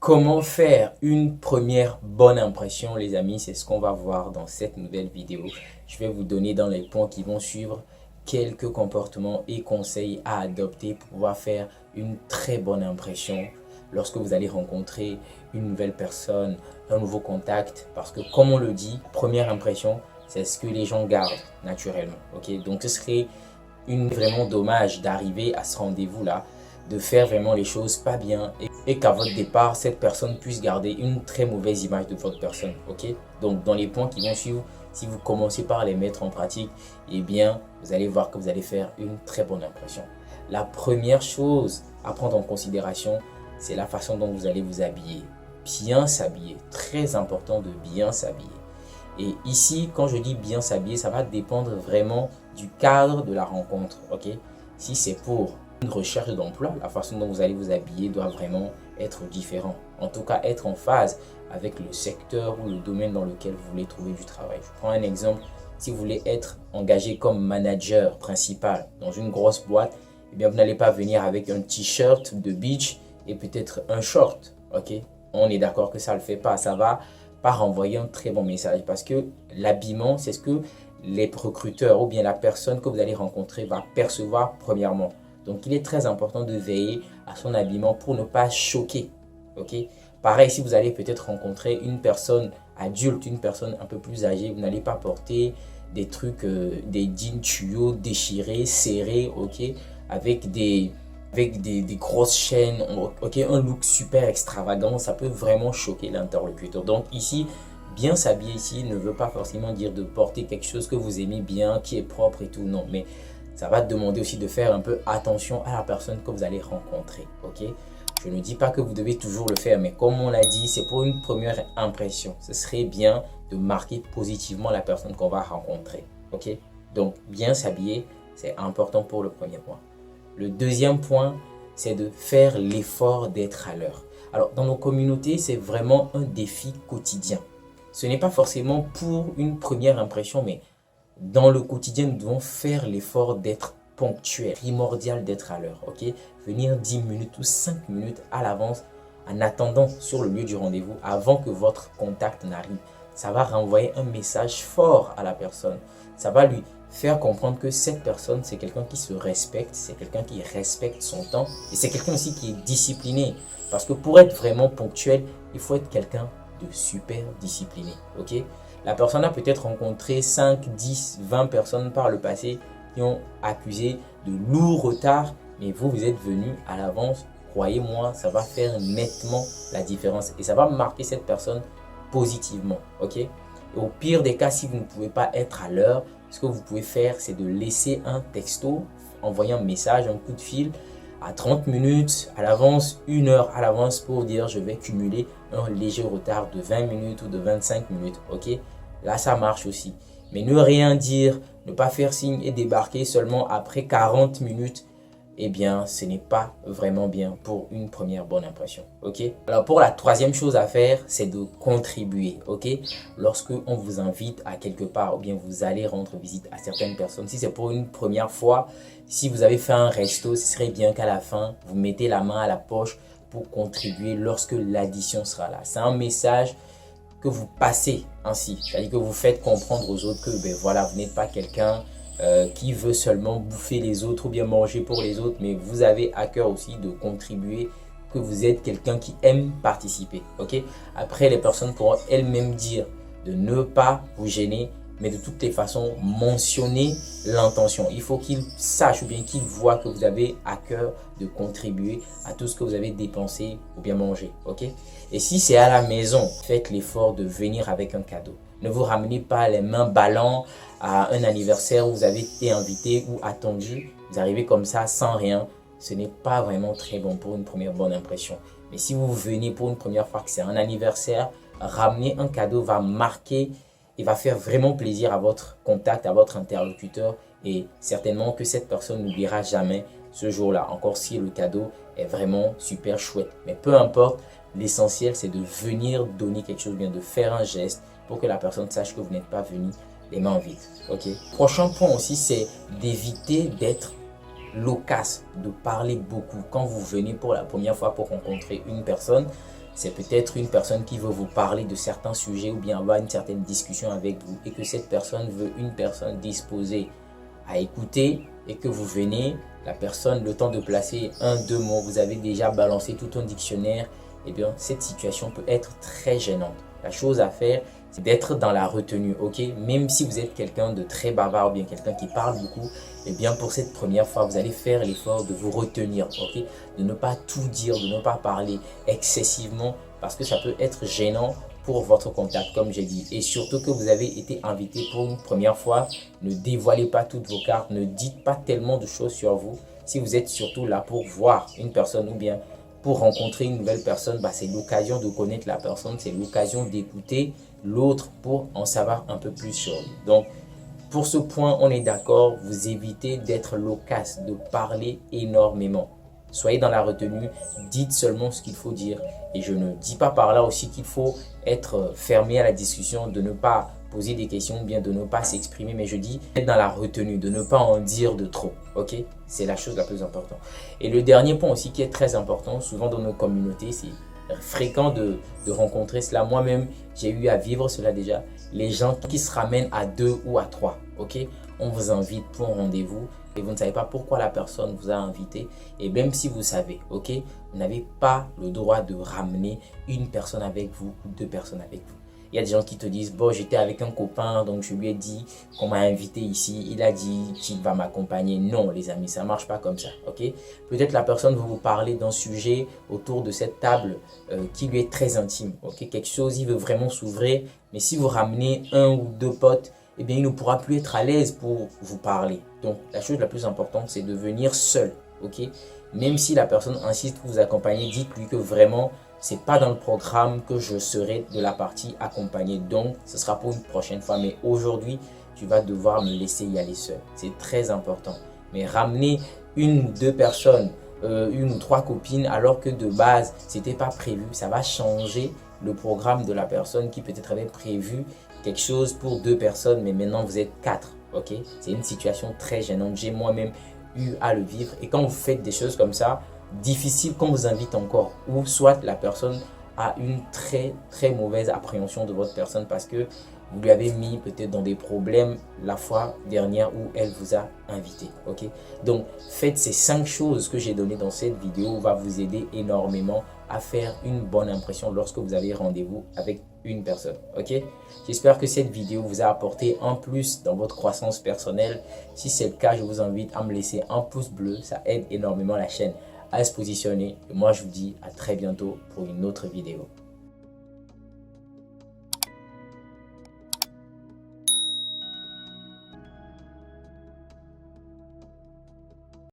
Comment faire une première bonne impression, les amis? C'est ce qu'on va voir dans cette nouvelle vidéo. Je vais vous donner dans les points qui vont suivre quelques comportements et conseils à adopter pour pouvoir faire une très bonne impression lorsque vous allez rencontrer une nouvelle personne, un nouveau contact. Parce que comme on le dit, première impression, c'est ce que les gens gardent naturellement. Ok, donc ce serait vraiment dommage d'arriver à ce rendez-vous-là, de faire vraiment les choses pas bien et qu'à votre départ, cette personne puisse garder une très mauvaise image de votre personne. Ok, donc dans les points qui vont suivre, si vous commencez par les mettre en pratique, eh bien, vous allez voir que vous allez faire une très bonne impression. La première chose à prendre en considération, c'est la façon dont vous allez vous habiller. Bien s'habiller, très important de bien s'habiller. Et ici, quand je dis bien s'habiller, ça va dépendre vraiment du cadre de la rencontre. Ok, si c'est pour une recherche d'emploi, la façon dont vous allez vous habiller doit vraiment être différent. En tout cas, être en phase avec le secteur ou le domaine dans lequel vous voulez trouver du travail. Je prends un exemple. Si vous voulez être engagé comme manager principal dans une grosse boîte, eh bien, vous n'allez pas venir avec un t-shirt de beach et peut-être un short. Ok, on est d'accord que ça ne le fait pas. Ça va pas renvoyer un très bon message parce que l'habillement, c'est ce que les recruteurs ou bien la personne que vous allez rencontrer va percevoir premièrement. Donc, il est très important de veiller à son habillement pour ne pas choquer. Ok? Pareil, si vous allez peut-être rencontrer une personne adulte, une personne un peu plus âgée, vous n'allez pas porter des trucs, des jeans tuyaux déchirés, serrés, ok? Avec des grosses chaînes, ok? Un look super extravagant, ça peut vraiment choquer l'interlocuteur. Donc ici, bien s'habiller ici ne veut pas forcément dire de porter quelque chose que vous aimez bien, qui est propre et tout, non. Mais ça va demander aussi de faire un peu attention à la personne que vous allez rencontrer, ok? Je ne dis pas que vous devez toujours le faire, mais comme on l'a dit, c'est pour une première impression. Ce serait bien de marquer positivement la personne qu'on va rencontrer, ok? Donc, bien s'habiller, c'est important pour le premier point. Le deuxième point, c'est de faire l'effort d'être à l'heure. Alors, dans nos communautés, c'est vraiment un défi quotidien. Ce n'est pas forcément pour une première impression, mais dans le quotidien, nous devons faire l'effort d'être ponctuel, primordial d'être à l'heure, ok? Venir 10 minutes ou 5 minutes à l'avance en attendant sur le lieu du rendez-vous avant que votre contact n'arrive. Ça va renvoyer un message fort à la personne. Ça va lui faire comprendre que cette personne, c'est quelqu'un qui se respecte, c'est quelqu'un qui respecte son temps et c'est quelqu'un aussi qui est discipliné. Parce que pour être vraiment ponctuel, il faut être quelqu'un de super discipliné, ok? La personne a peut-être rencontré 5, 10, 20 personnes par le passé qui ont accusé de lourds retards, mais vous êtes venu à l'avance. Croyez-moi, ça va faire nettement la différence et ça va marquer cette personne positivement, ok? Et au pire des cas, si vous ne pouvez pas être à l'heure, ce que vous pouvez faire, c'est de laisser un texto, envoyer un message, un coup de fil à 30 minutes à l'avance, 1 heure à l'avance pour dire je vais cumuler un léger retard de 20 minutes ou de 25 minutes, ok? Là, ça marche aussi. Mais ne rien dire, ne pas faire signe et débarquer seulement après 40 minutes, eh bien, ce n'est pas vraiment bien pour une première bonne impression, ok? Alors, pour la troisième chose à faire, c'est de contribuer, ok? Lorsque on vous invite à quelque part ou bien vous allez rendre visite à certaines personnes, si c'est pour une première fois, si vous avez fait un resto, ce serait bien qu'à la fin, vous mettez la main à la poche pour contribuer lorsque l'addition sera là. C'est un message que vous passez ainsi, c'est-à-dire que vous faites comprendre aux autres que ben voilà, vous n'êtes pas quelqu'un qui veut seulement bouffer les autres ou bien manger pour les autres, mais vous avez à cœur aussi de contribuer, que vous êtes quelqu'un qui aime participer, ok? Après, les personnes pourront elles-mêmes dire de ne pas vous gêner, mais de toutes les façons, mentionner l'intention. Il faut qu'ils sachent ou bien qu'ils voient que vous avez à cœur de contribuer à tout ce que vous avez dépensé ou bien mangé, ok? Et si c'est à la maison, faites l'effort de venir avec un cadeau. Ne vous ramenez pas les mains ballantes à un anniversaire où vous avez été invité ou attendu. Vous arrivez comme ça sans rien. Ce n'est pas vraiment très bon pour une première bonne impression. Mais si vous venez pour une première fois que c'est un anniversaire, ramener un cadeau va marquer et va faire vraiment plaisir à votre contact, à votre interlocuteur. Et certainement que cette personne n'oubliera jamais ce jour-là. Encore si le cadeau est vraiment super chouette. Mais peu importe, l'essentiel c'est de venir donner quelque chose, bien de faire un geste pour que la personne sache que vous n'êtes pas venu les mains vides. Ok. Prochain point aussi, c'est d'éviter d'être loquace, de parler beaucoup. Quand vous venez pour la première fois pour rencontrer une personne, c'est peut-être une personne qui veut vous parler de certains sujets ou bien avoir une certaine discussion avec vous et que cette personne veut une personne disposée à écouter et que vous venez, la personne, le temps de placer un, deux mots, vous avez déjà balancé tout un dictionnaire, eh bien, cette situation peut être très gênante. La chose à faire, c'est d'être dans la retenue, ok? Même si vous êtes quelqu'un de très bavard ou bien quelqu'un qui parle beaucoup, eh bien, pour cette première fois, vous allez faire l'effort de vous retenir, ok? De ne pas tout dire, de ne pas parler excessivement parce que ça peut être gênant pour votre contact, comme j'ai dit. Et surtout que vous avez été invité pour une première fois, ne dévoilez pas toutes vos cartes, ne dites pas tellement de choses sur vous. Si vous êtes surtout là pour voir une personne ou bien pour rencontrer une nouvelle personne, c'est l'occasion de connaître la personne, c'est l'occasion d'écouter l'autre pour en savoir un peu plus sur lui. Donc, pour ce point, on est d'accord, vous évitez d'être loquace, de parler énormément. Soyez dans la retenue, dites seulement ce qu'il faut dire. Et je ne dis pas par là aussi qu'il faut être fermé à la discussion, de ne pas poser des questions ou bien de ne pas s'exprimer. Mais je dis être dans la retenue, de ne pas en dire de trop. Ok? C'est la chose la plus importante. Et le dernier point aussi qui est très important, souvent dans nos communautés, c'est fréquent de rencontrer cela. Moi-même, j'ai eu à vivre cela déjà. Les gens qui se ramènent à 2 ou à 3. Ok? On vous invite pour un rendez-vous et vous ne savez pas pourquoi la personne vous a invité. Et même si vous savez, ok, vous n'avez pas le droit de ramener une personne avec vous ou 2 personnes avec vous. Il y a des gens qui te disent, bon, j'étais avec un copain, donc je lui ai dit qu'on m'a invité ici. Il a dit qu'il va m'accompagner. Non, les amis, ça ne marche pas comme ça, ok? Peut-être la personne veut vous parler d'un sujet autour de cette table qui lui est très intime, ok? Quelque chose, il veut vraiment s'ouvrir. Mais si vous ramenez 1 ou 2 potes, eh bien, il ne pourra plus être à l'aise pour vous parler. Donc, la chose la plus importante, c'est de venir seul, ok? Même si la personne insiste pour vous accompagner, dites-lui que vraiment, c'est pas dans le programme que je serai de la partie accompagnée. Donc, ce sera pour une prochaine fois. Mais aujourd'hui, tu vas devoir me laisser y aller seul. C'est très important. Mais ramener 1 ou 2 personnes, 1 ou 3 copines, alors que de base, c'était pas prévu, ça va changer le programme de la personne qui peut-être avait prévu quelque chose pour 2 personnes, mais maintenant vous êtes 4. Ok? C'est une situation très gênante. J'ai moi-même eu à le vivre. Et quand vous faites des choses comme ça, difficile qu'on vous invite encore. Ou soit la personne a une très mauvaise appréhension de votre personne parce que vous lui avez mis peut-être dans des problèmes la fois dernière où elle vous a invité. Ok? Donc, faites ces 5 choses que j'ai données dans cette vidéo, va vous aider énormément à faire une bonne impression lorsque vous avez rendez-vous avec une personne. Ok? J'espère que cette vidéo vous a apporté un plus dans votre croissance personnelle. Si c'est le cas, je vous invite à me laisser un pouce bleu. Ça aide énormément la chaîne à se positionner. Et moi, je vous dis à très bientôt pour une autre vidéo.